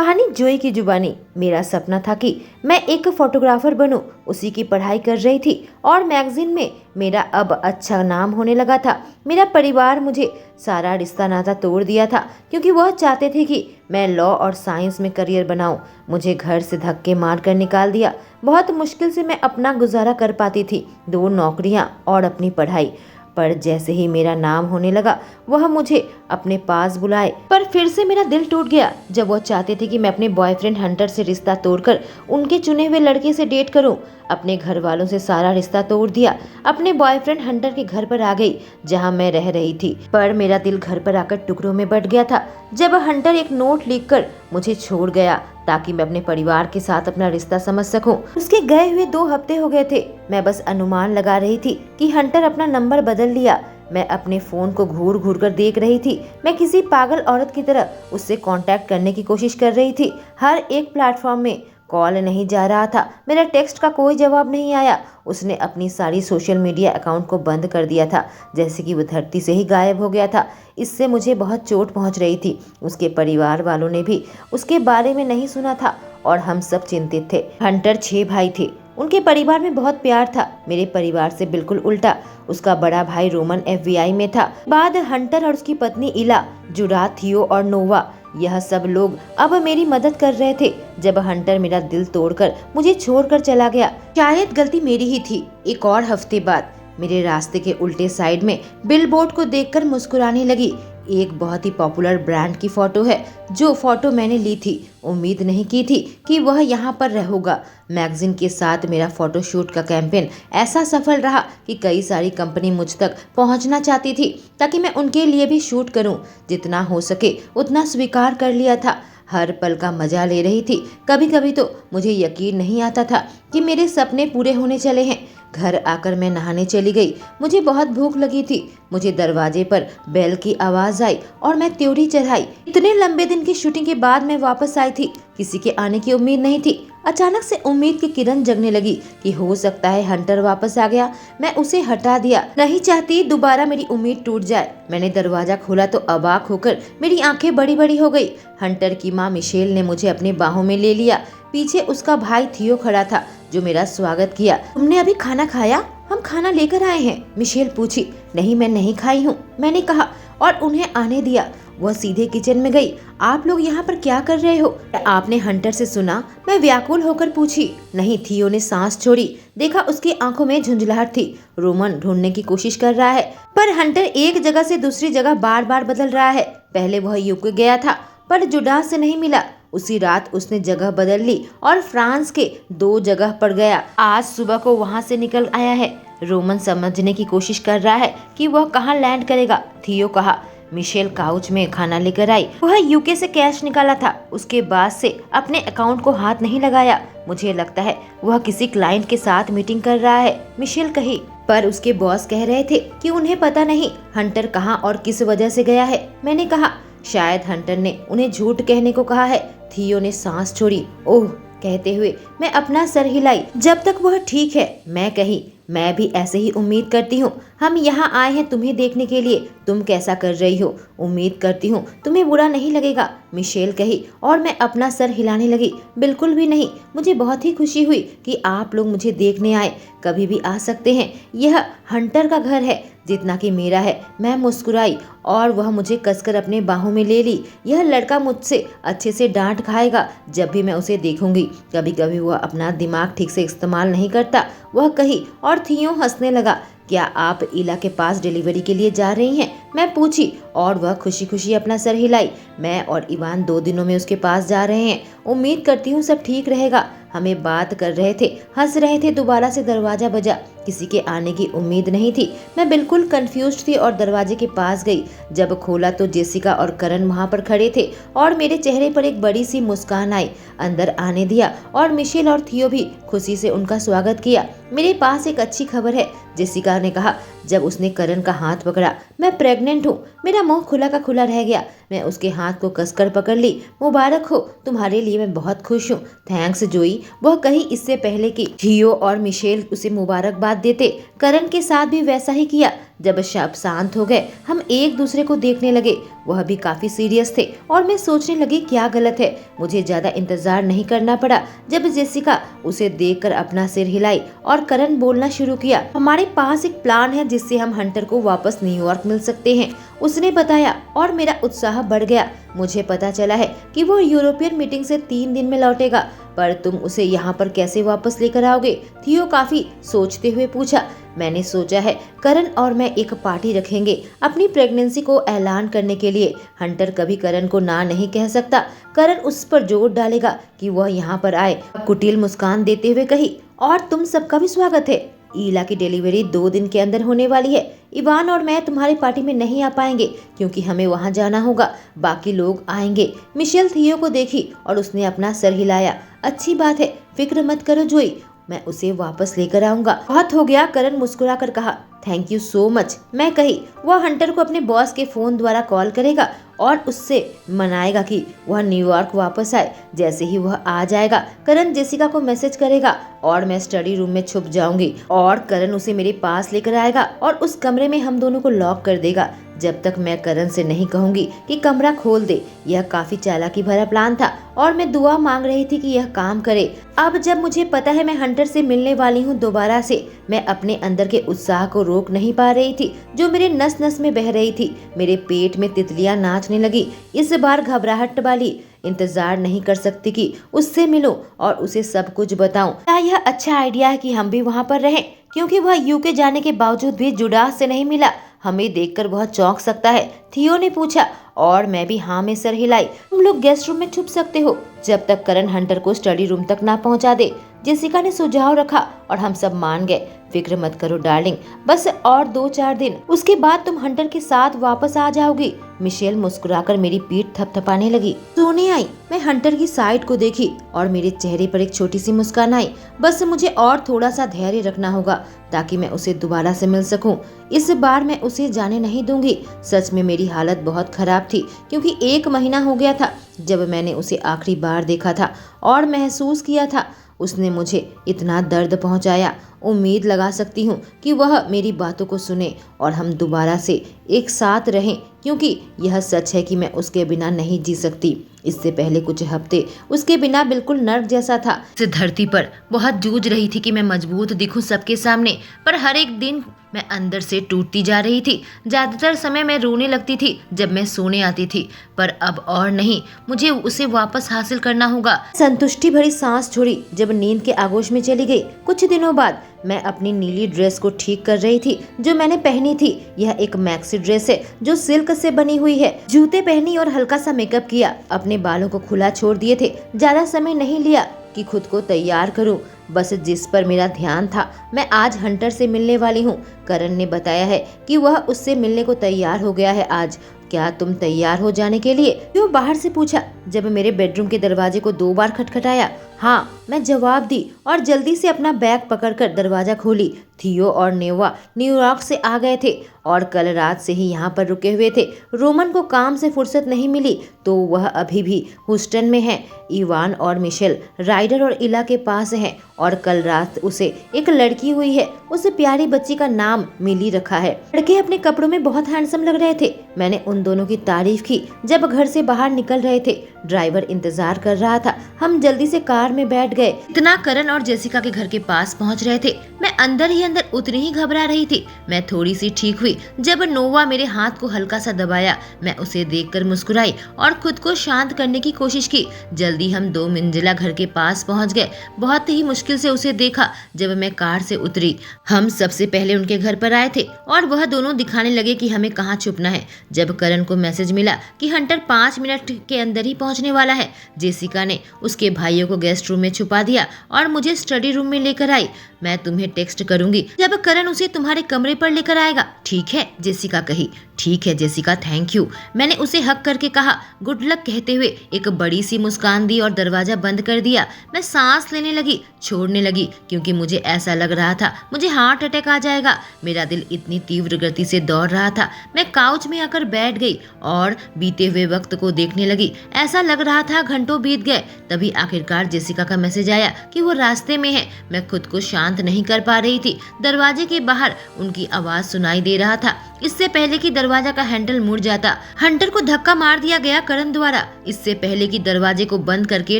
कहानी जोई की जुबानी। मेरा सपना था कि मैं एक फोटोग्राफर बनूं, उसी की पढ़ाई कर रही थी और मैगजीन में मेरा अब अच्छा नाम होने लगा था। मेरा परिवार मुझे सारा रिश्ता नाता तोड़ दिया था क्योंकि वह चाहते थे कि मैं लॉ और साइंस में करियर बनाऊं। मुझे घर से धक्के मार कर निकाल दिया। बहुत मुश्किल से मैं अपना गुजारा कर पाती थी, 2 नौकरियां और अपनी पढ़ाई। पर जैसे ही मेरा नाम होने लगा वह मुझे अपने पास बुलाए। पर फिर से मेरा दिल टूट गया जब वह चाहते थे कि मैं अपने बॉयफ्रेंड हंटर से रिश्ता तोड़कर उनके चुने हुए लड़के से डेट करूं। अपने घर वालों से सारा रिश्ता तोड़ दिया। अपने बॉयफ्रेंड हंटर के घर पर आ गई जहां मैं रह रही थी। पर मेरा दिल घर पर आकर टुकड़ों में बट गया था जब हंटर एक नोट लिखकर मुझे छोड़ गया ताकि मैं अपने परिवार के साथ अपना रिश्ता समझ सकूं। उसके गए हुए 2 हफ्ते हो गए थे। मैं बस अनुमान लगा रही थी कि हंटर अपना नंबर बदल लिया। मैं अपने फोन को घूर घूर कर देख रही थी। मैं किसी पागल औरत की तरह उससे कांटेक्ट करने की कोशिश कर रही थी। हर एक प्लेटफॉर्म में कॉल नहीं जा रहा था, मेरा टेक्स्ट का कोई जवाब नहीं आया। उसने अपनी सारी सोशल मीडिया अकाउंट को बंद कर दिया था, जैसे कि वो धरती से ही गायब हो गया था। इससे मुझे बहुत चोट पहुंच रही थी। उसके परिवार वालों ने भी उसके बारे में नहीं सुना था और हम सब चिंतित थे। हंटर 6 भाई थे। उनके परिवार में बहुत प्यार था। मेरे परिवार से बिल्कुल उल्टा। उसका बड़ा भाई रोमन FBI में था। बाद हंटर और उसकी पत्नी इला, जुड़ा, थियो और नोवा, यह सब लोग अब मेरी मदद कर रहे थे। जब हंटर मेरा दिल तोड़कर मुझे छोड़कर चला गया, शायद गलती मेरी ही थी। एक और हफ्ते बाद मेरे रास्ते के उल्टे साइड में बिलबोर्ड को देखकर मुस्कुराने लगी। एक बहुत ही पॉपुलर ब्रांड की फोटो है। जो फोटो मैंने ली थी, उम्मीद नहीं की थी कि वह यहाँ पर रहेगा। मैगजीन के साथ मेरा फोटोशूट का कैंपेन ऐसा सफल रहा कि कई सारी कंपनी मुझ तक पहुँचना चाहती थी ताकि मैं उनके लिए भी शूट करूँ। जितना हो सके उतना स्वीकार कर लिया था। हर पल का मजा ले रही थी। कभी कभी तो मुझे यकीन नहीं आता था कि मेरे सपने पूरे होने चले हैं। घर आकर मैं नहाने चली गई। मुझे बहुत भूख लगी थी। मुझे दरवाजे पर बेल की आवाज आई और मैं त्योरी चढ़ाई। इतने लंबे दिन की शूटिंग के बाद मैं वापस आई थी। किसी के आने की उम्मीद नहीं थी। अचानक से उम्मीद की किरण जगने लगी कि हो सकता है हंटर वापस आ गया। मैं उसे हटा दिया, नहीं चाहती दोबारा मेरी उम्मीद टूट जाए। मैंने दरवाजा खोला तो अवाक होकर मेरी आंखें बड़ी बड़ी हो गई। हंटर की माँ मिशेल ने मुझे अपने बाहों में ले लिया। पीछे उसका भाई थियो खड़ा था जो मेरा स्वागत किया। तुमने अभी खाना खाया? हम खाना लेकर आए हैं, मिशेल पूछी। नहीं, मैं नहीं खाई हूँ, मैंने कहा और उन्हें आने दिया। वह सीधे किचन में गई। आप लोग यहाँ पर क्या कर रहे हो? आपने हंटर से सुना? मैं व्याकुल होकर पूछी। नहीं, थियो ने सांस छोड़ी। देखा उसकी आंखों में झुंझलाहट थी। रोमन ढूंढने की कोशिश कर रहा है, पर हंटर एक जगह से दूसरी जगह बार बार बदल रहा है। पहले वह यूके गया था पर जुडास से नहीं मिला। उसी रात उसने जगह बदल ली और फ्रांस के 2 जगह पर गया। आज सुबह को वहाँ से निकल आया है। रोमन समझने की कोशिश कर रहा है कि वह कहाँ लैंड करेगा। थियो कहा। मिशेल काउच में खाना लेकर आई। वह यूके से कैश निकाला था। उसके बाद से अपने अकाउंट को हाथ नहीं लगाया। मुझे लगता है वह किसी क्लाइंट के साथ मीटिंग कर रहा है, मिशेल कही। पर उसके बॉस कह रहे थे कि उन्हें पता नहीं हंटर कहाँ और किस वजह से गया है। मैंने कहा शायद हंटर ने उन्हें झूठ कहने को कहा है। थियो ने सांस छोड़ी। ओह कहते हुए मैं अपना सर हिलाई। जब तक वह ठीक है, मैं कही। मैं भी ऐसे ही उम्मीद करती हूँ। हम यहाँ आए हैं तुम्हें देखने के लिए। तुम कैसा कर रही हो? उम्मीद करती हूँ तुम्हें बुरा नहीं लगेगा, मिशेल कही और मैं अपना सर हिलाने लगी। बिल्कुल भी नहीं। मुझे बहुत ही खुशी हुई कि आप लोग मुझे देखने आए। कभी भी आ सकते हैं। यह हंटर का घर है जितना कि मेरा है। मैं मुस्कुराई और वह मुझे कसकर अपने बाहों में ले ली। यह लड़का मुझसे अच्छे से डांट खाएगा जब भी मैं उसे देखूंगी। कभी कभी वह अपना दिमाग ठीक से इस्तेमाल नहीं करता, वह कही और थियो हंसने लगा। क्या आप इला के पास डिलीवरी के लिए जा रही हैं? मैं पूछी और वह खुशी खुशी अपना सर हिलाई। मैं और इवान 2 दिनों में उसके पास जा रहे हैं। उम्मीद करती हूँ सब ठीक रहेगा। हमें बात कर रहे थे, हंस रहे थे। दोबारा से दरवाजा बजा। किसी के आने की उम्मीद नहीं थी। मैं बिल्कुल कंफ्यूज थी और दरवाजे के पास गई। जब खोला तो जेसिका और करण वहां पर खड़े थे और मेरे चेहरे पर एक बड़ी सी मुस्कान आई। अंदर आने दिया और मिशेल और थियो भी खुशी से उनका स्वागत किया। मेरे पास एक अच्छी खबर है, जेसिका ने कहा जब उसने करण का हाथ पकड़ा। मैं प्रेग्नेंट हूँ। मेरा मुंह खुला का खुला रह गया। मैं उसके हाथ को कसकर पकड़ ली। मुबारक हो, तुम्हारे लिए मैं बहुत खुश हूँ। थैंक्स जोई, वह कही इससे पहले कि थियो और मिशेल उसे मुबारकबाद देते। करण के साथ भी वैसा ही किया। जब सब शांत हो गए हम एक दूसरे को देखने लगे। वह भी काफी सीरियस थे और मैं सोचने लगी क्या गलत है। मुझे ज्यादा इंतजार नहीं करना पड़ा जब जेसिका उसे देखकर अपना सिर हिलाई और करण बोलना शुरू किया, हमारे पास एक प्लान है जिससे हम हंटर को वापस न्यूयॉर्क मिल सकते हैं, उसने बताया और मेरा उत्साह बढ़ गया। मुझे पता चला है कि वो यूरोपियन मीटिंग से 3 दिन में लौटेगा, पर तुम उसे यहाँ पर कैसे वापस लेकर आओगे? थियो काफी सोचते हुए पूछा। मैंने सोचा है करण और मैं एक पार्टी रखेंगे अपनी प्रेगनेंसी को ऐलान करने के लिए। हंटर कभी करण को ना नहीं कह सकता। करण उस पर जोर डालेगा कि वह यहाँ पर आए। कुटिल मुस्कान देते हुए कही, और तुम सबका भी स्वागत है। ईला की डिलीवरी 2 दिन के अंदर होने वाली है। इवान और मैं तुम्हारी पार्टी में नहीं आ पाएंगे क्योंकि हमें वहाँ जाना होगा। बाकी लोग आएंगे। मिशेल थियो को देखी और उसने अपना सर हिलाया। अच्छी बात है, फिक्र मत करो जोई, मैं उसे वापस लेकर आऊंगा। बहुत हो गया, करण मुस्कुरा कर कहा। थैंक यू सो मच, मैं कही। वह हंटर को अपने बॉस के फोन द्वारा कॉल करेगा और उससे मनाएगा कि वह न्यूयॉर्क वापस आए। जैसे ही वह आ जाएगा करण जेसिका को मैसेज करेगा और मैं स्टडी रूम में छुप जाऊंगी और करण उसे मेरे पास लेकर आएगा और उस कमरे में हम दोनों को लॉक कर देगा जब तक मैं करण से नहीं कहूंगी कि कमरा खोल दे। यह काफी चालाकी भरा प्लान था और मैं दुआ मांग रही थी कि यह काम करे। अब जब मुझे पता है मैं हंटर से मिलने वाली हूँ दोबारा से, मैं अपने अंदर के उत्साह को रोक नहीं पा रही थी जो मेरे नस नस में बह रही थी। मेरे पेट में तितलियां नाचने लगी। इस बार घबराहट वाली। इंतजार नहीं कर सकती कि उससे मिलूं और उसे सब कुछ बताऊं। क्या यह अच्छा आइडिया है कि हम भी वहाँ पर रहें? क्योंकि वह यूके जाने के बावजूद भी जुडाह से नहीं मिला। हमें देखकर बहुत चौंक सकता है, थियो ने पूछा और मैं भी हाँ में सर हिलाई। तुम लोग गेस्ट रूम में छुप सकते हो जब तक करण हंटर को स्टडी रूम तक ना पहुंचा दे, जेसिका ने सुझाव रखा और हम सब मान गए। फिक्र मत करो डार्लिंग, बस और 2-4 दिन, उसके बाद तुम हंटर के साथ वापस आ जाओगी। मिशेल मुस्कुराकर मेरी पीठ थपथपाने लगी। सोने आई। मैं हंटर की साइड को देखी और मेरे चेहरे पर एक छोटी सी मुस्कान आई। बस मुझे और थोड़ा सा धैर्य रखना होगा ताकि मैं उसे दोबारा से मिल सकूं। इस बार मैं उसे जाने नहीं दूंगी। सच में मेरी हालत बहुत खराब थी क्योंकि 1 महीना हो गया था जब मैंने उसे आखिरी बार देखा था और महसूस किया था उसने मुझे इतना दर्द पहुंचाया। उम्मीद लगा सकती हूँ कि वह मेरी बातों को सुने और हम दोबारा से एक साथ रहें, क्योंकि यह सच है कि मैं उसके बिना नहीं जी सकती। इससे पहले कुछ हफ्ते उसके बिना बिल्कुल नर्क जैसा था। इस धरती पर बहुत जूझ रही थी कि मैं मजबूत दिखूं सबके सामने, पर हर एक दिन मैं अंदर से टूटती जा रही थी। ज्यादातर समय मैं रोने लगती थी जब मैं सोने आती थी, पर अब और नहीं, मुझे उसे वापस हासिल करना होगा। संतुष्टि भरी सांस छोड़ी जब नींद के आगोश में चली गई। कुछ दिनों बाद मैं अपनी नीली ड्रेस को ठीक कर रही थी जो मैंने पहनी थी। यह एक मैक्सी ड्रेस है जो सिल्क से बनी हुई है। जूते पहनी और हल्का सा मेकअप किया। अपने बालों को खुला छोड़ दिए थे। ज्यादा समय नहीं लिया कि खुद को तैयार करूं। बस जिस पर मेरा ध्यान था, मैं आज हंटर से मिलने वाली हूँ। करण ने बताया है कि वह उससे मिलने को तैयार हो गया है आज। क्या तुम तैयार हो जाने के लिए? क्यों बाहर से पूछा जब मेरे बेडरूम के दरवाजे को 2 बार खटखटाया। हाँ, मैं जवाब दी और जल्दी से अपना बैग पकड़कर दरवाजा खोली। थियो और नेवा न्यूयॉर्क से आ गए थे और कल रात से ही यहाँ पर रुके हुए थे। रोमन को काम से फुर्सत नहीं मिली तो वह अभी भी ह्यूस्टन में है। इवान और मिशेल राइडर और इला के पास हैं और कल रात उसे एक लड़की हुई है। उस प्यारी बच्ची का नाम मिली रखा है। लड़के अपने कपड़ों में बहुत हैंडसम लग रहे थे। मैंने उन दोनों की तारीफ की जब घर से बाहर निकल रहे थे। ड्राइवर इंतजार कर रहा था। हम जल्दी से कार में बैठ गए। इतना करण और जेसिका के घर के पास पहुंच रहे थे। मैं अंदर ही अंदर उतनी ही घबरा रही थी। मैं थोड़ी सी ठीक हुई जब नोवा मेरे हाथ को हल्का सा दबाया। मैं उसे देखकर मुस्कुराई और खुद को शांत करने की कोशिश की। जल्दी हम 2 मंजिला घर के पास पहुंच गए। बहुत ही मुश्किल से उसे देखा जब मैं कार से उतरी। हम सबसे पहले उनके घर पर आए थे और वह दोनों दिखाने लगे कि हमें कहाँ छुपना है। जब करण को मैसेज मिला कि हंटर 5 मिनट के अंदर ही पहुंचने वाला है, जेसिका ने उसके भाइयों को गेस्ट रूम में छुपा दिया और मुझे स्टडी रूम में लेकर आई। मैं तुम्हें टेक्स्ट करूंगी जब करण उसे तुम्हारे कमरे पर लेकर आएगा, ठीक है? जेसिका कही। ठीक है जेसिका, थैंक यू, मैंने उसे हक करके कहा। गुड लक कहते हुए एक बड़ी सी मुस्कान दी और दरवाजा बंद कर दिया। मैं सांस लेने लगी, छोड़ने लगी, क्योंकि मुझे ऐसा लग रहा था मुझे हार्ट अटैक आ जाएगा। मेरा दिल इतनी तीव्र गति से दौड़ रहा था। मैं काउच में आकर बैठ गई और बीते हुए वक्त को देखने लगी। ऐसा लग रहा था घंटों बीत गए। तभी आखिरकार जेसिका का मैसेज आया कि वो रास्ते में है। मैं खुद को शांत नहीं कर पा रही थी दरवाजे के बाहर उनकी आवाज सुनाई दे रहा था। इससे पहले कि दरवाजा का हैंडल मुड़ जाता, हंटर को धक्का मार दिया गया करण द्वारा। इससे पहले कि दरवाजे को बंद करके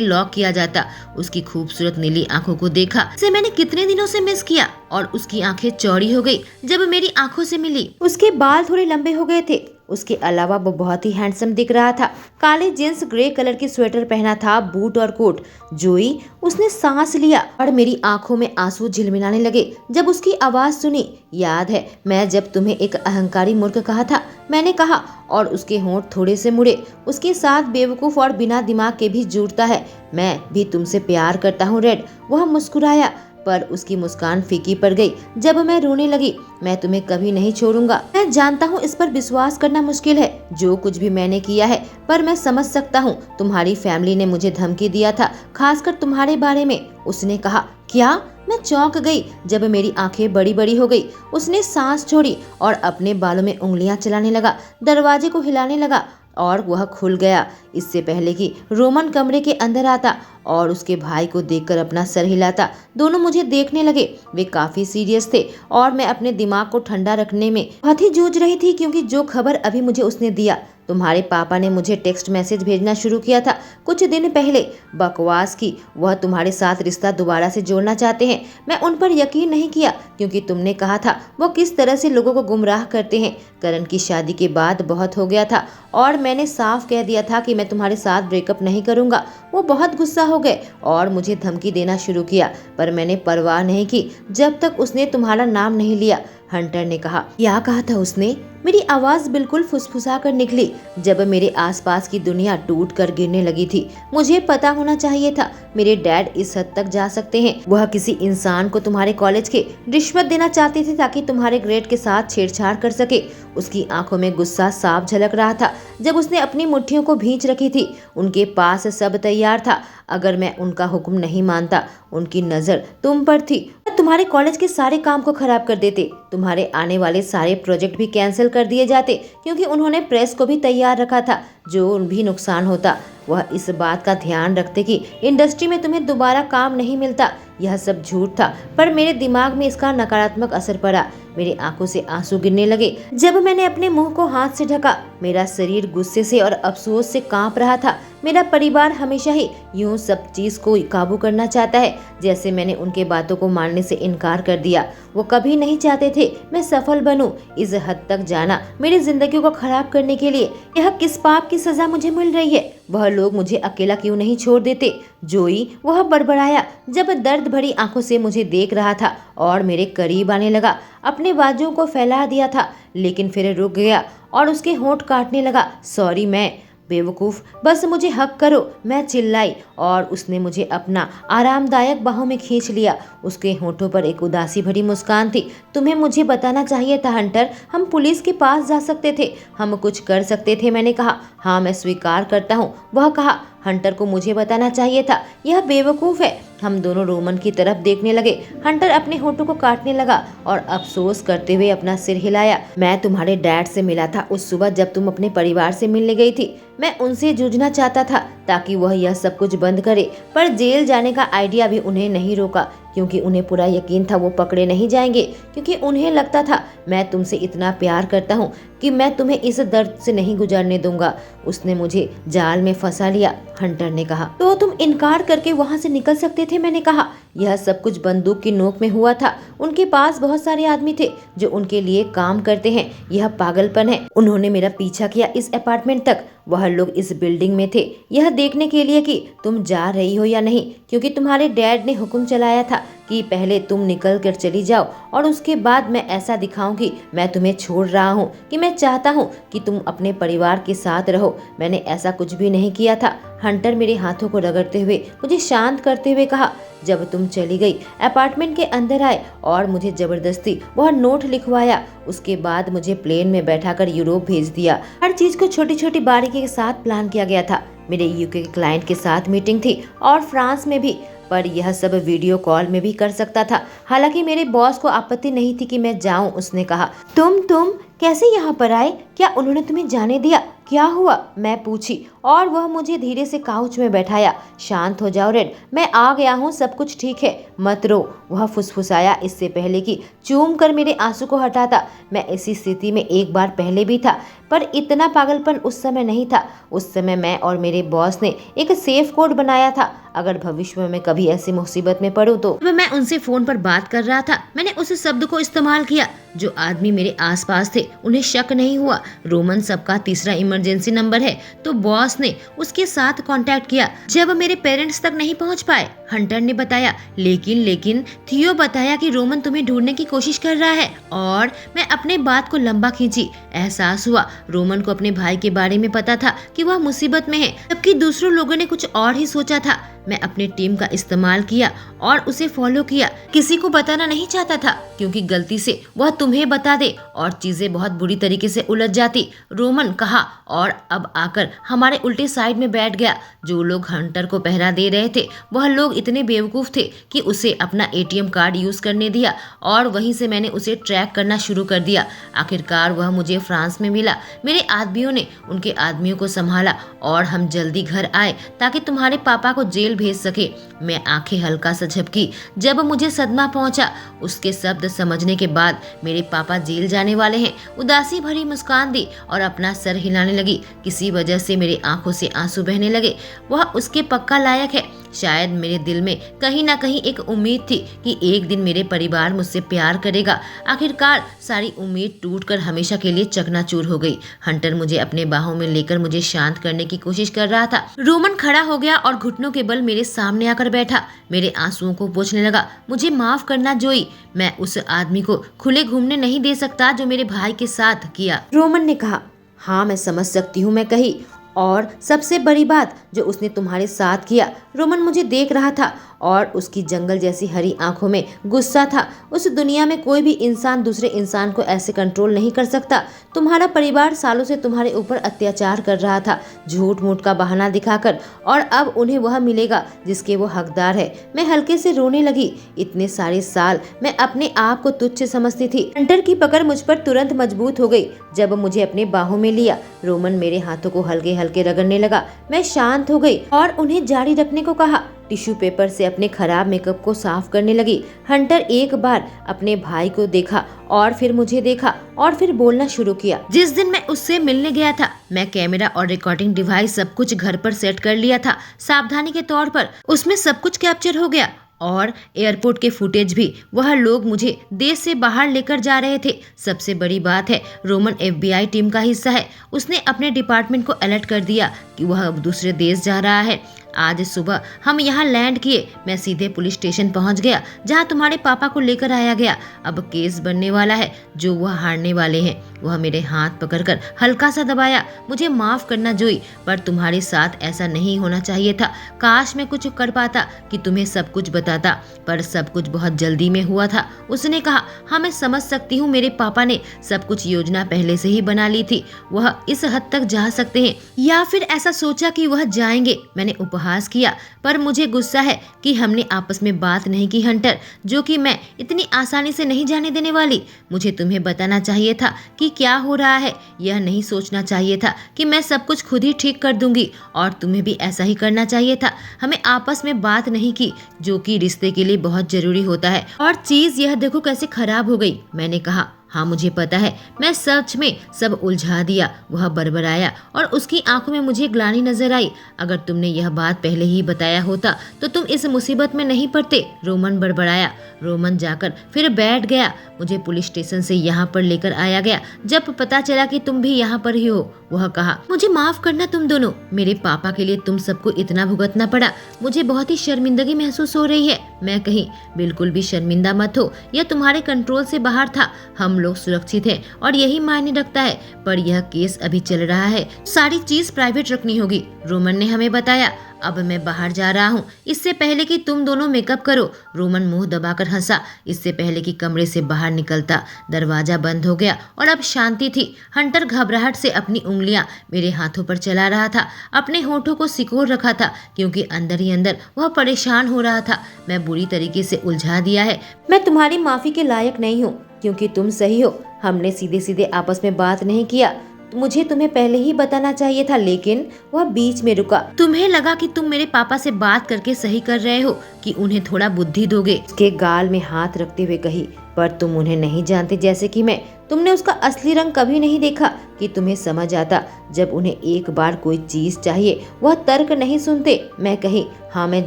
लॉक किया जाता, उसकी खूबसूरत नीली आंखों को देखा जिसे मैंने कितने दिनों से मिस किया, और उसकी आंखें चौड़ी हो गई जब मेरी आंखों से मिली। उसके बाल थोड़े लंबे हो गए थे। उसके अलावा वो बहुत ही हैंडसम दिख रहा था। काले जींस, ग्रे कलर की स्वेटर पहना था, बूट और कोट। जोई, उसने सांस लिया और मेरी आंखों में आंसू झिलमिलाने लगे जब उसकी आवाज सुनी। याद है मैं जब तुम्हें एक अहंकारी मूर्ख कहा था, मैंने कहा, और उसके होंठ थोड़े से मुड़े। उसके साथ बेवकूफ और बिना दिमाग के भी जुड़ता है। मैं भी तुमसे प्यार करता हूँ रेड। वह मुस्कुराया, पर उसकी मुस्कान फीकी पड़ गई जब मैं रोने लगी। मैं तुम्हें कभी नहीं छोड़ूंगा। मैं जानता हूँ इस पर विश्वास करना मुश्किल है, जो कुछ भी मैंने किया है, पर मैं समझ सकता हूँ। तुम्हारी फैमिली ने मुझे धमकी दिया था, खासकर तुम्हारे बारे में। उसने कहा। क्या? मैं चौंक गई जब मेरी आंखें बड़ी बड़ी हो गई। उसने सांस छोड़ी और अपने बालों में उंगलियां चलाने लगा, दरवाजे को हिलाने लगा और वह खुल गया। इससे पहले कि रोमन कमरे के अंदर आता और उसके भाई को देखकर अपना सर हिलाता, दोनों मुझे देखने लगे। वे काफी सीरियस थे और मैं अपने दिमाग को ठंडा रखने में बहुत ही जूझ रही थी, क्योंकि जो खबर अभी मुझे उसने दिया, तुम्हारे पापा ने मुझे टेक्स्ट मैसेज भेजना शुरू किया था कुछ दिन पहले। बकवास की वह तुम्हारे साथ रिश्ता दोबारा से जोड़ना चाहते हैं। मैं उन पर यकीन नहीं किया, क्योंकि तुमने कहा था वो किस तरह से लोगों को गुमराह करते हैं। करण की शादी के बाद बहुत हो गया था और मैंने साफ कह दिया था कि मैं तुम्हारे साथ ब्रेकअप नहीं करूंगा। वो बहुत गुस्सा हो गए और मुझे धमकी देना शुरू किया, पर मैंने परवाह नहीं की जब तक उसने तुम्हारा नाम नहीं लिया। हंटर ने कहा। क्या कहा था उसने? मेरी आवाज बिल्कुल फुसफुसा कर निकली जब मेरे आसपास की दुनिया टूट कर गिरने लगी थी। मुझे पता होना चाहिए था मेरे डैड इस हद तक जा सकते हैं। वह किसी इंसान को तुम्हारे कॉलेज के रिश्वत देना चाहते थे ताकि तुम्हारे ग्रेड के साथ छेड़छाड़ कर सके। उसकी आंखों में गुस्सा साफ झलक रहा था जब उसने अपनी मुट्ठियों को भींच रखी थी। उनके पास सब तैयार था। अगर मैं उनका हुक्म नहीं मानता, उनकी नजर तुम पर थी, तुम्हारे कॉलेज के सारे काम को खराब कर देते। तुम्हारे आने वाले सारे प्रोजेक्ट भी कैंसिल कर दिए जाते, क्योंकि उन्होंने प्रेस को भी तैयार रखा था, जो भी नुकसान होता। वह इस बात का ध्यान रखते कि इंडस्ट्री में तुम्हें दोबारा काम नहीं मिलता। यह सब झूठ था, पर मेरे दिमाग में इसका नकारात्मक असर पड़ा। मेरी आंखों से आंसू गिरने लगे जब मैंने अपने मुंह को हाथ से ढका। मेरा शरीर गुस्से से और अफसोस से कांप रहा था। मेरा परिवार हमेशा ही यूं सब चीज को काबू करना चाहता है, जैसे मैंने उनके बातों को मानने से इनकार कर दिया। वो कभी नहीं चाहते थे मैं सफल बनूं। इस हद तक जाना मेरी जिंदगी को खराब करने के लिए। यह किस पाप की सजा मुझे मिल रही है? वह लोग मुझे अकेला क्यों नहीं छोड़ देते? जोई, वह बड़बड़ाया जब दर्द भरी आंखों से मुझे देख रहा था और मेरे करीब आने लगा। अपने बाजुओं को फैला दिया था, लेकिन फिर रुक गया और उसके होंठ काटने लगा। सॉरी, मैं बेवकूफ, बस मुझे हक करो, मैं चिल्लाई, और उसने मुझे अपना आरामदायक बाहों में खींच लिया। उसके होंठों पर एक उदासी भरी मुस्कान थी। तुम्हें मुझे बताना चाहिए था हंटर, हम पुलिस के पास जा सकते थे, हम कुछ कर सकते थे। मैंने कहा। हाँ, मैं स्वीकार करता हूँ। वह कहा। हंटर को मुझे बताना चाहिए था, यह बेवकूफ है। हम दोनों रोमन की तरफ देखने लगे। हंटर अपने होठों को काटने लगा और अफसोस करते हुए अपना सिर हिलाया। मैं तुम्हारे डैड से मिला था उस सुबह जब तुम अपने परिवार से मिलने गई थी। मैं उनसे जूझना चाहता था ताकि वह यह सब कुछ बंद करे, पर जेल जाने का आइडिया भी उन्हें नहीं रोका, क्योंकि उन्हें पूरा यकीन था वो पकड़े नहीं जाएंगे, क्योंकि उन्हें लगता था मैं तुमसे इतना प्यार करता हूँ कि मैं तुम्हें इस दर्द से नहीं गुजरने दूंगा। उसने मुझे जाल में फंसा लिया, हंटर ने कहा। तो तुम इनकार करके वहाँ से निकल सकते थे, मैंने कहा। यह सब कुछ बंदूक की नोक में हुआ था। उनके पास बहुत सारे आदमी थे जो उनके लिए काम करते हैं। यह पागलपन है। उन्होंने मेरा पीछा किया इस अपार्टमेंट तक। वह लोग इस बिल्डिंग में थे यह देखने के लिए कि तुम जा रही हो या नहीं, क्योंकि तुम्हारे डैड ने हुक्म चलाया था कि पहले तुम निकल कर चली जाओ और उसके बाद मैं ऐसा दिखाऊं कि मैं तुम्हें छोड़ रहा हूं, कि मैं चाहता हूं कि तुम अपने परिवार के साथ रहो। मैंने ऐसा कुछ भी नहीं किया था। हंटर मेरे हाथों को रगड़ते हुए मुझे शांत करते हुए कहा। जब तुम चली गई, अपार्टमेंट के अंदर आए और मुझे जबरदस्ती वह नोट लिखवाया, उसके बाद मुझे प्लेन में बैठाकर यूरोप भेज दिया। हर चीज को छोटी छोटी बारीकी के साथ प्लान किया गया था। मेरे यूके के क्लाइंट के साथ मीटिंग थी और फ्रांस में भी, पर यह सब वीडियो कॉल में भी कर सकता था। हालांकि मेरे बॉस को आपत्ति नहीं थी कि मैं जाऊं। उसने कहा, तुम कैसे यहाँ पर आए? क्या उन्होंने तुम्हें जाने दिया? क्या हुआ? मैं पूछी और वह मुझे धीरे से काउच में बैठाया। शांत हो जाओ रेड, मैं आ गया हूँ, सब कुछ ठीक है, मत रो, वह फुसफुसाया इससे पहले कि चूम कर मेरे आंसू को हटाता। मैं इसी स्थिति में एक बार पहले भी था, पर इतना पागलपन उस समय नहीं था। उस समय मैं और मेरे बॉस ने एक सेफ कोड बनाया था, अगर भविष्य में मैं कभी ऐसी मुसीबत में पड़ूं तो। मैं उनसे फोन पर बात कर रहा था, मैंने उस शब्द को इस्तेमाल किया। जो आदमी मेरे आसपास थे उन्हें शक नहीं हुआ। रोमन सबका तीसरा इमरजेंसी नंबर है, तो बॉस ने उसके साथ कांटेक्ट किया। जब मेरे पेरेंट्स तक नहीं पहुंच पाए, हंटर ने बताया, लेकिन थियो बताया कि रोमन तुम्हें ढूंढने की कोशिश कर रहा है, और मैं अपने बात को लंबा खींची। एहसास हुआ रोमन को अपने भाई के बारे में पता था कि वह मुसीबत में है, जबकि दूसरों लोगों ने कुछ और ही सोचा था। मैं अपनी टीम का इस्तेमाल किया और उसे फॉलो किया। किसी को बताना नहीं चाहता था, क्योंकि गलती से वह तुम्हें बता दे और चीजें बहुत बुरी तरीके से उलझ जाती। रोमन कहा और अब आकर हमारे उल्टे साइड में बैठ गया। जो लोग हंटर को पहरा दे रहे थे वह लोग इतने बेवकूफ थे कि उसे अपना एटीएम कार्ड यूज करने दिया, और वहीं से मैंने उसे ट्रैक करना शुरू कर दिया। आखिरकार वह मुझे फ्रांस में मिला। मेरे आदमियों ने उनके आदमियों को संभाला और हम जल्दी घर आए ताकि तुम्हारे पापा को जेल भेज सके। मैं आंखें हल्का सा झपकी जब मुझे सदमा पहुंचा। उसके शब्द समझने के बाद मेरे पापा जेल जाने वाले हैं। उदासी भरी मुस्कान दी और अपना सर हिलाने लगी। किसी वजह से मेरी आंखों से आंसू बहने लगे। वह उसके पक्का लायक है। शायद मेरे दिल में कहीं ना कहीं एक उम्मीद थी कि एक दिन मेरे परिवार मुझसे प्यार करेगा। आखिरकार सारी उम्मीद टूटकर हमेशा के लिए चकनाचूर हो गई। हंटर मुझे अपने बाहों में लेकर मुझे शांत करने की कोशिश कर रहा था। रोमन खड़ा हो गया और घुटनों के बल मेरे सामने आकर बैठा। मेरे आंसुओं को पोंछने लगा। मुझे माफ करना जोई, मैं उस आदमी को खुले घूमने नहीं दे सकता जो मेरे भाई के साथ किया। रोमन ने कहा, हाँ मैं समझ सकती हूँ, मैं कही, और सबसे बड़ी बात जो उसने तुम्हारे साथ किया। रोमन मुझे देख रहा था और उसकी जंगल जैसी हरी आंखों में गुस्सा था। उस दुनिया में कोई भी इंसान दूसरे इंसान को ऐसे कंट्रोल नहीं कर सकता। तुम्हारा परिवार सालों से तुम्हारे ऊपर अत्याचार कर रहा था, झूठ मूठ का बहाना दिखाकर, और अब उन्हें वह मिलेगा जिसके वो हकदार है। मैं हल्के से रोने लगी। इतने सारे साल मैं अपने आप को तुच्छ समझती थी। हंटर की पकड़ मुझ पर तुरंत मजबूत हो गई जब मुझे अपने बाहों में लिया। रोमन मेरे हाथों को हल्के हल्के रगड़ने लगा। मैं शांत हो गई और उन्हें जारी रखने को कहा। टिश्यू पेपर से अपने खराब मेकअप को साफ करने लगी। हंटर एक बार अपने भाई को देखा और फिर मुझे देखा और फिर बोलना शुरू किया। जिस दिन मैं उससे मिलने गया था, मैं कैमरा और रिकॉर्डिंग डिवाइस सब कुछ घर पर सेट कर लिया था, सावधानी के तौर पर। उसमें सब कुछ कैप्चर हो गया और एयरपोर्ट के फुटेज भी। वह लोग मुझे देश से बाहर लेकर जा रहे थे। सबसे बड़ी बात है, रोमन FBI टीम का हिस्सा है। उसने अपने डिपार्टमेंट को अलर्ट कर दिया कि वह अब दूसरे देश जा रहा है। आज सुबह हम यहाँ लैंड किए। मैं सीधे पुलिस स्टेशन पहुँच गया जहाँ तुम्हारे पापा को लेकर आया गया। अब केस बनने वाला है जो वह हारने वाले हैं। वह मेरे हाथ पकड़कर हल्का सा दबाया। मुझे माफ करना जोई, पर तुम्हारे साथ ऐसा नहीं होना चाहिए था। काश मैं कुछ कर पाता कि तुम्हें सब कुछ बताता, पर सब कुछ बहुत जल्दी में हुआ था। उसने कहा, हाँ मैं समझ सकती हूँ, मेरे पापा ने सब कुछ योजना पहले से ही बना ली थी। वह इस हद तक जा सकते हैं, या फिर ऐसा सोचा कि वह जाएंगे। मैंने उपहास किया, पर मुझे गुस्सा है कि हमने आपस में बात नहीं की हंटर, जो कि मैं इतनी आसानी से नहीं जाने देने वाली। मुझे तुम्हें बताना चाहिए था कि क्या हो रहा है। यह नहीं सोचना चाहिए था कि मैं सब कुछ खुद ही ठीक कर दूंगी, और तुम्हें भी ऐसा ही करना चाहिए था। हमें आपस में बात नहीं की, जो कि रिश्ते के लिए बहुत जरूरी होता है। और चीज यह देखो कैसे खराब हो गई। मैंने कहा, हाँ मुझे पता है, मैं सच में सब उलझा दिया। वह बड़बड़ाया और उसकी आंखों में मुझे ग्लानि नजर आई। अगर तुमने यह बात पहले ही बताया होता तो तुम इस मुसीबत में नहीं पड़ते। रोमन बड़बड़ाया। रोमन जाकर फिर बैठ गया। मुझे पुलिस स्टेशन से यहाँ पर लेकर आया गया जब पता चला कि तुम भी यहाँ पर ही हो। वह कहा, मुझे माफ करना तुम दोनों, मेरे पापा के लिए तुम सबको इतना भुगतना पड़ा। मुझे बहुत ही शर्मिंदगी महसूस हो रही है। मैं कही, बिल्कुल भी शर्मिंदा मत हो, यह तुम्हारे कंट्रोल से बाहर था। हम लोग सुरक्षित हैं और यही मायने रखता है, पर यह केस अभी चल रहा है, सारी चीज प्राइवेट रखनी होगी। रोमन ने हमें बताया। अब मैं बाहर जा रहा हूँ, इससे पहले कि तुम दोनों मेकअप करो। रोमन मुंह दबाकर हंसा। इससे पहले कि कमरे से बाहर निकलता, दरवाजा बंद हो गया और अब शांति थी। हंटर घबराहट से अपनी उंगलियां मेरे हाथों पर चला रहा था, अपने होठों को सिकोड़ रखा था, क्योंकि अंदर ही अंदर वह परेशान हो रहा था। मैं बुरी तरीके से उलझा दिया है। मैं तुम्हारी माफी के लायक नहीं हूँ। क्योंकि तुम सही हो। हमने सीधे सीधे आपस में बात नहीं किया। मुझे तुम्हें पहले ही बताना चाहिए था, लेकिन वह बीच में रुका। तुम्हें लगा कि तुम मेरे पापा से बात करके सही कर रहे हो, कि उन्हें थोड़ा बुद्धि दोगे। उसके गाल में हाथ रखते हुए कही, पर तुम उन्हें नहीं जानते जैसे कि मैं। तुमने उसका असली रंग कभी नहीं देखा कि तुम्हें समझ आता। जब उन्हें एक बार कोई चीज चाहिए वह तर्क नहीं सुनते। मैं कही, हाँ मैं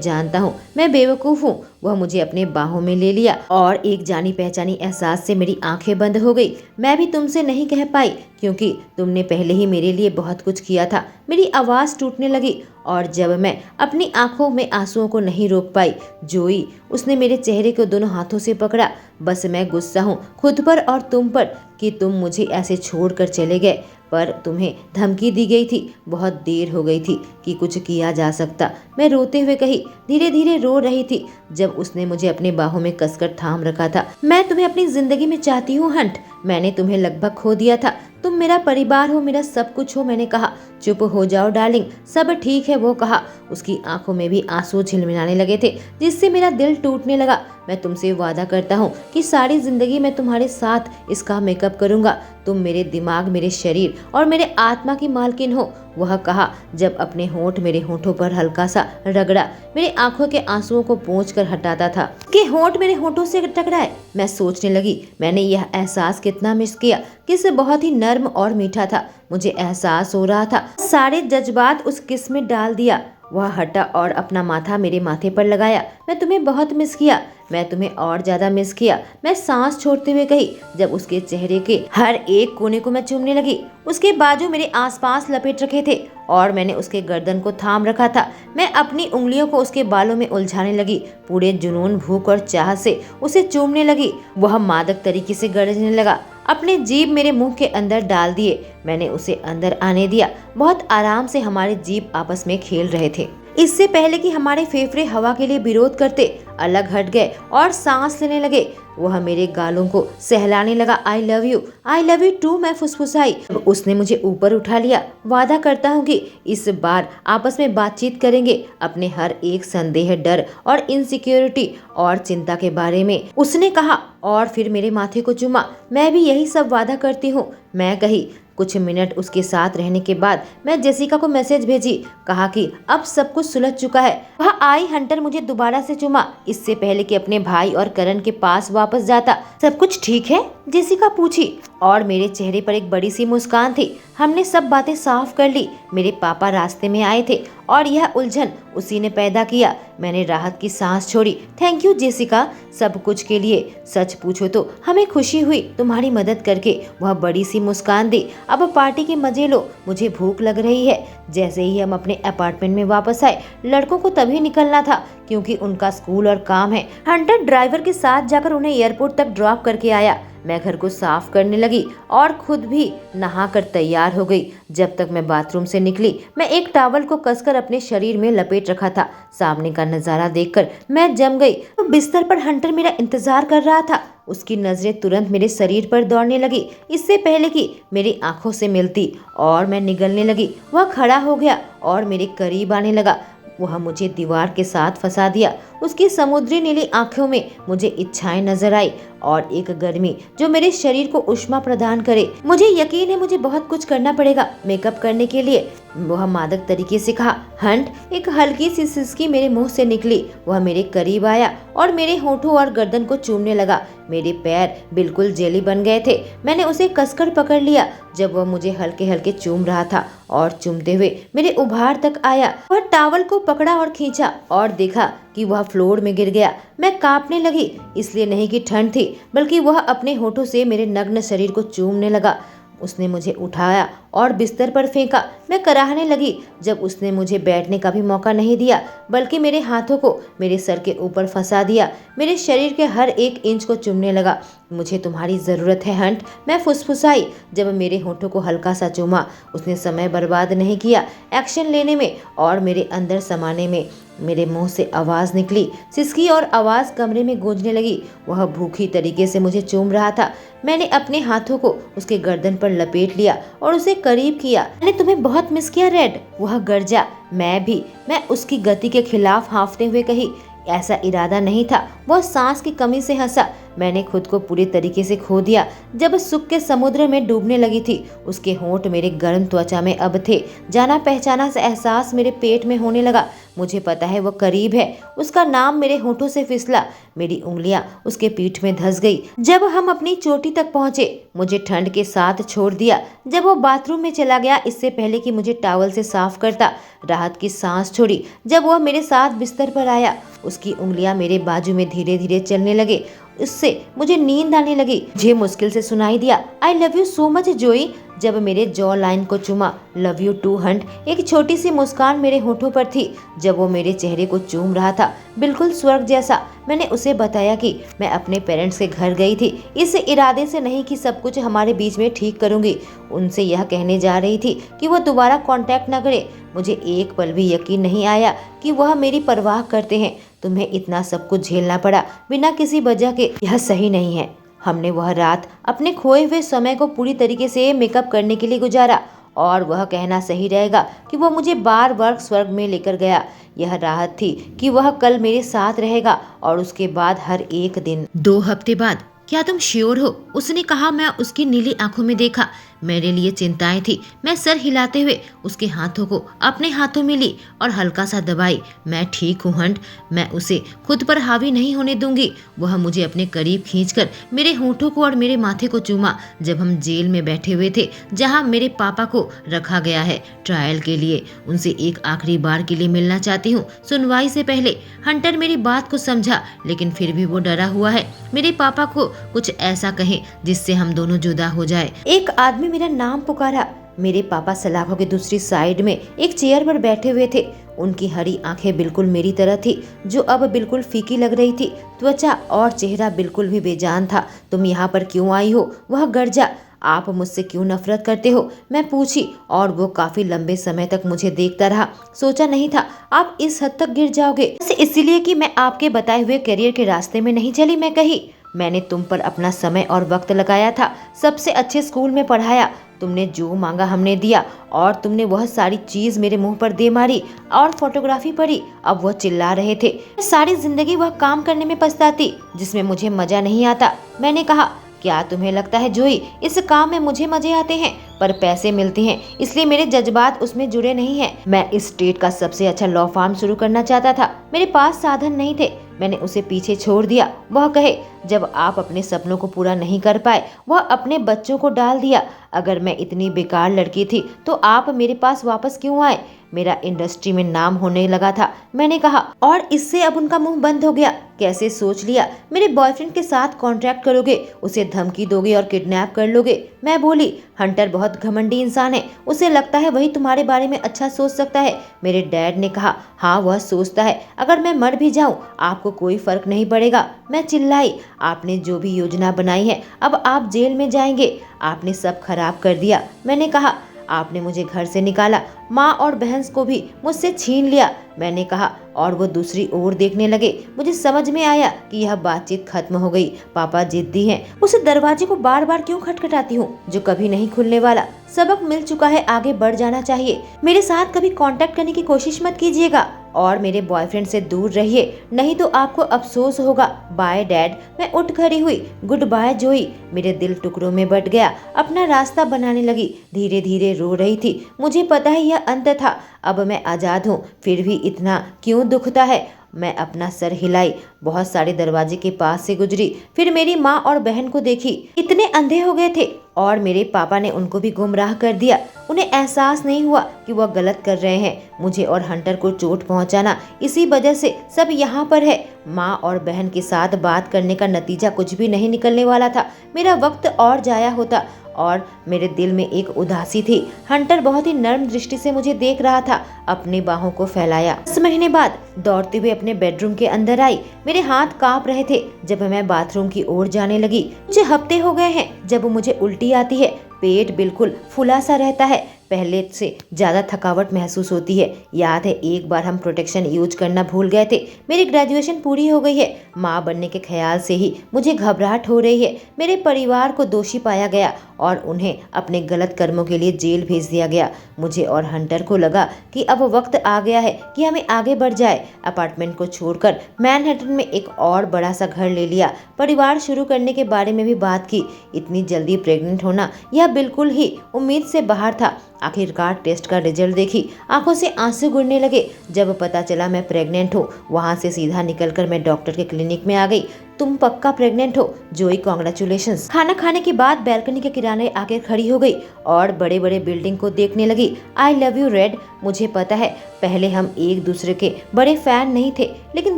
जानता हूँ, मैं बेवकूफ हूँ। वह मुझे अपने बाहों में ले लिया और एक जानी पहचानी एहसास से मेरी आंखें बंद हो गई। मैं भी तुमसे नहीं कह पाई, क्योंकि तुमने पहले ही मेरे लिए बहुत कुछ किया था। मेरी आवाज टूटने लगी और जब मैं अपनी आंखों में आंसुओं को नहीं रोक पाई, जोई, उसने मेरे चेहरे को दोनों हाथों से पकड़ा। बस मैं गुस्सा हूँ खुद पर और तुम पर कि तुम मुझे ऐसे छोड़कर चले गए। पर तुम्हें धमकी दी गई थी, बहुत देर हो गई थी कि कुछ किया जा सकता। मैं रोते हुए कही, धीरे धीरे रो रही थी जब उसने मुझे अपने बाहों में कसकर थाम रखा था। मैं तुम्हें अपनी जिंदगी में चाहती हूँ हंट। मैंने तुम्हें लगभग खो दिया था। तुम मेरा परिवार हो, मेरा सब कुछ हो। मैंने कहा, चुप हो जाओ डार्लिंग, सब ठीक है। वो कहा। उसकी आंखों में भी आंसू झिलमिलाने लगे थे, जिससे मेरा दिल टूटने लगा। मैं तुमसे वादा करता हूँ कि सारी जिंदगी मैं तुम्हारे साथ इसका मेकअप करूंगा। तुम मेरे दिमाग, मेरे शरीर और मेरे आत्मा की मालकिन हो। वह कहा जब अपने होंठ मेरे होंठों पर हल्का सा रगड़ा, मेरे आंखों के आंसुओं को पोंछकर हटाता था कि होंठ मेरे होंठों से टकराए। मैं सोचने लगी, मैंने यह एहसास कितना मिस किया, किस बहुत ही नर्म और मीठा था। मुझे एहसास हो रहा था सारे जज्बात उस किस में डाल दिया। वह हटा और अपना माथा मेरे माथे पर लगाया। मैं तुम्हें बहुत मिस किया, मैं तुम्हें और ज्यादा मिस किया। मैं सांस छोड़ते हुए कही, जब उसके चेहरे के हर एक कोने को मैं चूमने लगी। उसके बाजू मेरे आसपास लपेट रखे थे और मैंने उसके गर्दन को थाम रखा था। मैं अपनी उंगलियों को उसके बालों में उलझाने लगी, पूरे जुनून, भूख और चाह से उसे चूमने लगी। वह मादक तरीके से गरजने लगा। अपने जीभ मेरे मुंह के अंदर डाल दिए। मैंने उसे अंदर आने दिया। बहुत आराम से हमारे जीभ आपस में खेल रहे थे। इससे पहले कि हमारे फेफड़े हवा के लिए विरोध करते, अलग हट गए और सांस लेने लगे। वह मेरे गालों को सहलाने लगा। आई लव यू टू, मैं फुसफुसाई। उसने मुझे ऊपर उठा लिया। वादा करता हूँ कि इस बार आपस में बातचीत करेंगे, अपने हर एक संदेह, डर और इनसिक्योरिटी और चिंता के बारे में, उसने कहा और फिर मेरे माथे को चूमा। मैं भी यही सब वादा करती हूँ, मैं कही। कुछ मिनट उसके साथ रहने के बाद मैं जेसिका को मैसेज भेजी, कहा कि अब सब कुछ सुलझ चुका है। वह आई। हंटर मुझे दोबारा से चूमा, इससे पहले कि अपने भाई और करण के पास वापस जाता। सब कुछ ठीक है? जेसिका पूछी और मेरे चेहरे पर एक बड़ी सी मुस्कान थी। हमने सब बातें साफ कर ली। मेरे पापा रास्ते में आए थे और यह उलझन उसी ने पैदा किया। मैंने राहत की सांस छोड़ी। थैंक यू जेसिका, सब कुछ के लिए। सच पूछो तो हमें खुशी हुई तुम्हारी मदद करके। वह बड़ी सी मुस्कान दी। अब पार्टी के मजे लो, मुझे भूख लग रही है। जैसे ही हम अपने अपार्टमेंट में वापस आए, लड़कों को तभी निकलना था क्योंकि उनका स्कूल और काम है। हंटर ड्राइवर के साथ जाकर उन्हें एयरपोर्ट तक ड्रॉप करके आया। मैं घर को साफ करने लगी और खुद भी नहाकर तैयार हो गई। जब तक मैं बाथरूम से निकली, मैं एक टॉवल को कसकर अपने शरीर में लपेट रखा था। सामने का नजारा देखकर मैं जम गई। तो बिस्तर पर हंटर मेरा इंतजार कर रहा था। उसकी नजरें तुरंत मेरे शरीर पर दौड़ने लगी, इससे पहले कि मेरी आंखों से मिलती, और मैं निगलने लगी। वह खड़ा हो गया और मेरे करीब आने लगा। वह मुझे दीवार के साथ फंसा दिया। उसकी समुद्री नीली आंखों में मुझे इच्छाएं नजर आई और एक गर्मी जो मेरे शरीर को ऊष्मा प्रदान करे। मुझे यकीन है मुझे बहुत कुछ करना पड़ेगा मेकअप करने के लिए, वह मादक तरीके से कहा। हंट, एक हल्की सी सिसकी मेरे मुंह से निकली। वह मेरे करीब आया और मेरे होठों और गर्दन को चूमने लगा। मेरे पैर बिल्कुल जेली बन गए थे। मैंने उसे कसकर पकड़ लिया जब वह मुझे हल्के हल्के चूम रहा था और चूमते हुए मेरे उभार तक आया। वह टॉवल को पकड़ा और खींचा और देखा कि वह फ्लोर में गिर गया। मैं कांपने लगी, इसलिए नहीं कि ठंड थी, बल्कि वह अपने होठों से मेरे नग्न शरीर को चूमने लगा। उसने मुझे उठाया और बिस्तर पर फेंका। मैं कराहने लगी जब उसने मुझे बैठने का भी मौका नहीं दिया, बल्कि मेरे हाथों को मेरे सर के ऊपर फंसा दिया। मेरे शरीर के हर एक इंच को चूमने लगा। मुझे तुम्हारी ज़रूरत है हंट, मैं फुसफुसाई जब मेरे होठों को हल्का सा चूमा। उसने समय बर्बाद नहीं किया एक्शन लेने में और मेरे अंदर समाने में। मेरे मुंह से आवाज़ निकली, सिसकी, और आवाज़ कमरे में गूंजने लगी। वह भूखी तरीके से मुझे चूम रहा था। मैंने अपने हाथों को उसके गर्दन पर लपेट लिया और उसे करीब किया। मैंने तुम्हें बहुत मिस किया रेड, वह गरजा। मैं भी, मैं उसकी गति के खिलाफ हाँफते हुए कही। ऐसा इरादा नहीं था। वह सांस की कमी से हंसा। मैंने खुद को पूरी तरीके से खो दिया। जब सुख के समुद्र में डूबने लगी थी, उसके होंठ मेरे गर्म त्वचा में अब थे। जाना पहचाना सा एहसास मेरे पेट में होने लगा। मुझे पता है वो करीब है। उसका नाम मेरे होंठों से फिसला। मेरी उंगलियां उसके पीठ में धंस गई। जब हम अपनी चोटी तक पहुंचे, मुझे ठंड के साथ छोड़ दिया। जब वो बाथरूम में चला गया, इससे पहले कि मुझे टॉवल से साफ करता, राहत की सांस छोड़ी। जब वह मेरे साथ बिस्तर पर आया, उसकी उंगलियां मेरे बाजू में धीरे धीरे चलने लगे। उससे मुझे नींद आने लगी। मुझे मुश्किल से सुनाई दिया, I love you so much जोई। जब मेरे जॉ लाइन को चूमा, लव यू टू हंट। एक छोटी सी मुस्कान मेरे होठों पर थी जब वो मेरे चेहरे को चूम रहा था, बिल्कुल स्वर्ग जैसा। मैंने उसे बताया कि मैं अपने पेरेंट्स के घर गई थी, इस इरादे से नहीं कि सब कुछ हमारे बीच में ठीक करूंगी। उनसे यह कहने जा रही थी कि वो दोबारा कांटेक्ट न करे। मुझे एक पल भी यकीन नहीं आया कि वह मेरी परवाह करते हैं। तुम्हें इतना सब कुछ झेलना पड़ा बिना किसी वजह के, यह सही नहीं है। हमने वह रात अपने खोए हुए समय को पूरी तरीके से मेकअप करने के लिए गुजारा, और वह कहना सही रहेगा कि वह मुझे बार बार स्वर्ग में लेकर गया। यह राहत थी कि वह कल मेरे साथ रहेगा और उसके बाद हर एक दिन। 2 हफ्ते बाद, क्या तुम श्योर हो? उसने कहा। मैं उसकी नीली आंखों में देखा। मेरे लिए चिंताएं थी। मैं सर हिलाते हुए उसके हाथों को अपने हाथों में ली और हल्का सा दबाई। मैं ठीक हूँ हंट, मैं उसे खुद पर हावी नहीं होने दूंगी। वह मुझे अपने करीब खींचकर मेरे होठों को और मेरे माथे को चूमा। जब हम जेल में बैठे हुए थे, जहाँ मेरे पापा को रखा गया है ट्रायल के लिए, उनसे एक आखिरी बार के लिए मिलना चाहती हूँ सुनवाई से पहले। हंटर मेरी बात को समझा, लेकिन फिर भी वो डरा हुआ है। मेरे पापा को कुछ ऐसा कहे जिससे हम दोनों जुदा हो जाए। एक आदमी मेरा नाम पुकारा। मेरे पापा सलाखों की दूसरी साइड में एक चेयर पर बैठे हुए थे। उनकी हरी आंखें बिल्कुल मेरी तरह थी, जो अब बिल्कुल फीकी लग रही थी। त्वचा और चेहरा बिल्कुल भी बेजान था। तुम यहाँ पर क्यों आई हो? वह गर्जा। आप मुझसे क्यों नफरत करते हो? मैं पूछी, और वो काफी लंबे समय तक मुझे देखता रहा। सोचा नहीं था आप इस हद तक गिर जाओगे। इसलिए कि मैं आपके बताए हुए करियर के रास्ते में नहीं चली, मैं कही। मैंने तुम पर अपना समय और वक्त लगाया था, सबसे अच्छे स्कूल में पढ़ाया। तुमने जो मांगा हमने दिया, और तुमने वह सारी चीज मेरे मुंह पर दे मारी और फोटोग्राफी पड़ी। अब वह चिल्ला रहे थे। सारी जिंदगी वह काम करने में पछताती जिसमें मुझे मजा नहीं आता। मैंने कहा, क्या तुम्हें लगता है जोई इस काम में मुझे मजे आते हैं? पर पैसे मिलते हैं, इसलिए मेरे जज्बात उसमें जुड़े नहीं हैं। मैं इस स्टेट का सबसे अच्छा लॉ फार्म शुरू करना चाहता था। मेरे पास साधन नहीं थे। मैंने उसे पीछे छोड़ दिया। वह कहे, जब आप अपने सपनों को पूरा नहीं कर पाए, वह अपने बच्चों को डाल दिया। अगर मैं इतनी बेकार लड़की थी तो आप मेरे पास वापस क्यों आए? मेरा इंडस्ट्री में नाम होने लगा था, मैंने कहा, और इससे अब उनका मुंह बंद हो गया। कैसे सोच लिया? मेरे बॉयफ्रेंड के साथ कॉन्ट्रैक्ट करोगे, उसे धमकी दोगे और किडनैप कर लोगे। मैं बोली, हंटर बहुत घमंडी इंसान है, उसे लगता है वही तुम्हारे बारे में अच्छा सोच सकता है। मेरे डैड ने कहा, हाँ वह सोचता है। अगर मैं मर भी जाऊं आपको कोई फर्क नहीं पड़ेगा। मैं चिल्लाई, आपने जो भी योजना बनाई है, अब आप जेल में जाएंगे। आपने सब खराब कर दिया। मैंने कहा, आपने मुझे घर से निकाला, माँ और बहन को भी मुझसे छीन लिया। मैंने कहा, और वो दूसरी ओर देखने लगे। मुझे समझ में आया कि यह बातचीत खत्म हो गई। पापा जिद्दी हैं। उस दरवाजे को बार बार क्यों खटखटाती हूँ जो कभी नहीं खुलने वाला? सबक मिल चुका है, आगे बढ़ जाना चाहिए। मेरे साथ कभी कांटेक्ट करने की कोशिश मत कीजिएगा और मेरे बॉयफ्रेंड से दूर रहिए, नहीं तो आपको अफसोस होगा। Bye dad. मैं उठ खड़ी हुई। गुड बाय जोई। मेरे दिल टुकड़ों में बट गया। अपना रास्ता बनाने लगी। धीरे धीरे रो रही थी। मुझे पता है यह अंत था, अब मैं आजाद हूँ, फिर भी इतना क्यों दुखता है? मैं अपना सर हिलाई, बहुत सारे दरवाजे के पास से गुजरी, फिर मेरी माँ और बहन को देखी। इतने अंधे हो गए थे और मेरे पापा ने उनको भी गुमराह कर दिया। उन्हें एहसास नहीं हुआ कि वह गलत कर रहे हैं। मुझे और हंटर को चोट पहुंचाना, इसी वजह से सब यहाँ पर है। माँ और बहन के साथ बात करने का नतीजा कुछ भी नहीं निकलने वाला था। मेरा वक्त और जाया होता और मेरे दिल में एक उदासी थी। हंटर बहुत ही नर्म दृष्टि से मुझे देख रहा था। अपनी बाहों को फैलाया। 10 महीने बाद दौड़ते हुए अपने बेडरूम के अंदर आई। मेरे हाथ कांप रहे थे जब मैं बाथरूम की ओर जाने लगी। मुझे हफ्ते हो गए हैं जब मुझे उल्टी आती है। पेट बिल्कुल फुला सा रहता है। पहले से ज्यादा थकावट महसूस होती है। याद है एक बार हम प्रोटेक्शन यूज करना भूल गए थे। मेरी ग्रेजुएशन पूरी हो गई है। माँ बनने के ख्याल से ही मुझे घबराहट हो रही है। मेरे परिवार को दोषी पाया गया और उन्हें अपने गलत कर्मों के लिए जेल भेज दिया गया। मुझे और हंटर को लगा कि अब वक्त आ गया है कि हमें आगे बढ़ जाए। अपार्टमेंट को छोड़कर मैनहट्टन में एक और बड़ा सा घर ले लिया। परिवार शुरू करने के बारे में भी बात की। इतनी जल्दी प्रेग्नेंट होना यह बिल्कुल ही उम्मीद से बाहर था। आखिरकार टेस्ट का रिजल्ट देखी, आंखों से आंसू गिरने लगे। जब पता चला मैं प्रेग्नेंट हूँ, वहाँ से सीधा निकलकर मैं डॉक्टर के क्लिनिक में आ गई। तुम पक्का प्रेग्नेंट हो जोई, कांग्रेचुलेशंस। खाना खाने के बाद बैल्कनी के किनारे आकर खड़ी हो गई और बड़े बड़े बिल्डिंग को देखने लगी। I love you read. मुझे पता है पहले हम एक दूसरे के बड़े फैन नहीं थे, लेकिन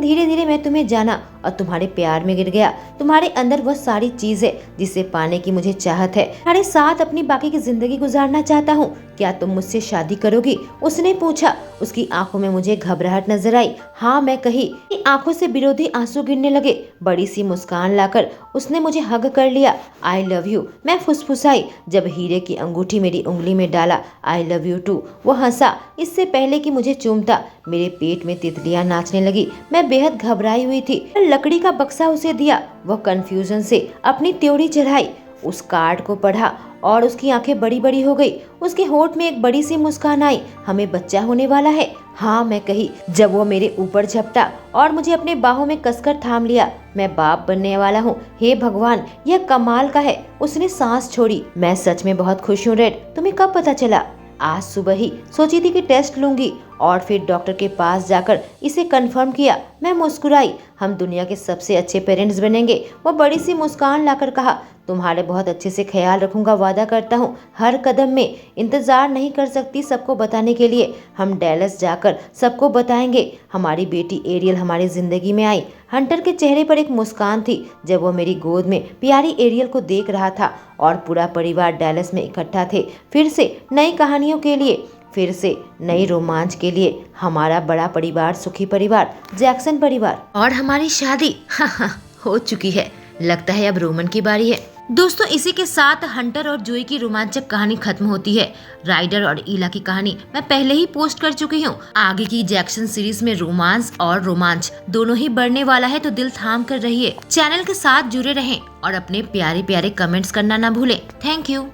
धीरे धीरे मैं तुम्हें जाना और तुम्हारे प्यार में गिर गया। तुम्हारे अंदर वह सारी चीज है जिसे पाने की मुझे चाहत है। तुम्हारे साथ अपनी बाकी की जिंदगी गुजारना चाहता हूँ। क्या तुम मुझसे शादी करोगी? उसने पूछा। उसकी आंखों में मुझे घबराहट नजर आई। हाँ मैं कही। आंखों से विरोधी आंसू गिरने लगे। बड़ी सी मुस्कान लाकर उसने मुझे हग कर लिया। आई लव यू, मैं फुसफुसाई। जब हीरे की अंगूठी मेरी उंगली में डाला, आई लव यू टू। वो हंसा। इससे पहले कि मुझे चूमता, मेरे पेट में तितलियां नाचने लगी। मैं बेहद घबराई हुई थी। लकड़ी का बक्सा उसे दिया। वह कंफ्यूजन से अपनी त्योड़ी चढ़ाई, उस कार्ड को पढ़ा और उसकी आंखें बड़ी बड़ी हो गई। उसके होंठ में एक बड़ी सी मुस्कान आई। हमें बच्चा होने वाला है। हाँ मैं कही। जब वो मेरे ऊपर झपटा और मुझे अपने बाहों में कसकर थाम लिया। मैं बाप बनने वाला हूँ। हे भगवान, यह कमाल का है। उसने सांस छोड़ी। मैं सच में बहुत खुश हूँ रेड। तुम्हें कब पता चला? आज सुबह ही। सोची थी कि टेस्ट लूंगी और फिर डॉक्टर के पास जाकर इसे कंफर्म किया। मैं मुस्कुराई। हम दुनिया के सबसे अच्छे पेरेंट्स बनेंगे। वो बड़ी सी मुस्कान लाकर कहा, तुम्हारे बहुत अच्छे से ख्याल रखूंगा, वादा करता हूँ। हर कदम में इंतजार नहीं कर सकती सबको बताने के लिए। हम डैलस जाकर सबको बताएंगे। हमारी बेटी एरियल हमारी जिंदगी में आई। हंटर के चेहरे पर एक मुस्कान थी जब वो मेरी गोद में प्यारी एरियल को देख रहा था और पूरा परिवार डैलस में इकट्ठा थे। फिर से नई कहानियों के लिए, फिर से नई रोमांच के लिए। हमारा बड़ा परिवार, सुखी परिवार, जैक्सन परिवार। और हमारी शादी हो चुकी है। लगता है अब रोमन की बारी है। दोस्तों इसी के साथ हंटर और जोई की रोमांचक कहानी खत्म होती है। राइडर और ईला की कहानी मैं पहले ही पोस्ट कर चुकी हूँ। आगे की जैक्सन सीरीज में रोमांस और रोमांच दोनों ही बढ़ने वाला है, तो दिल थाम कर रहिए। चैनल के साथ जुड़े रहें और अपने प्यारे प्यारे कमेंट्स करना ना भूलें। Thank you.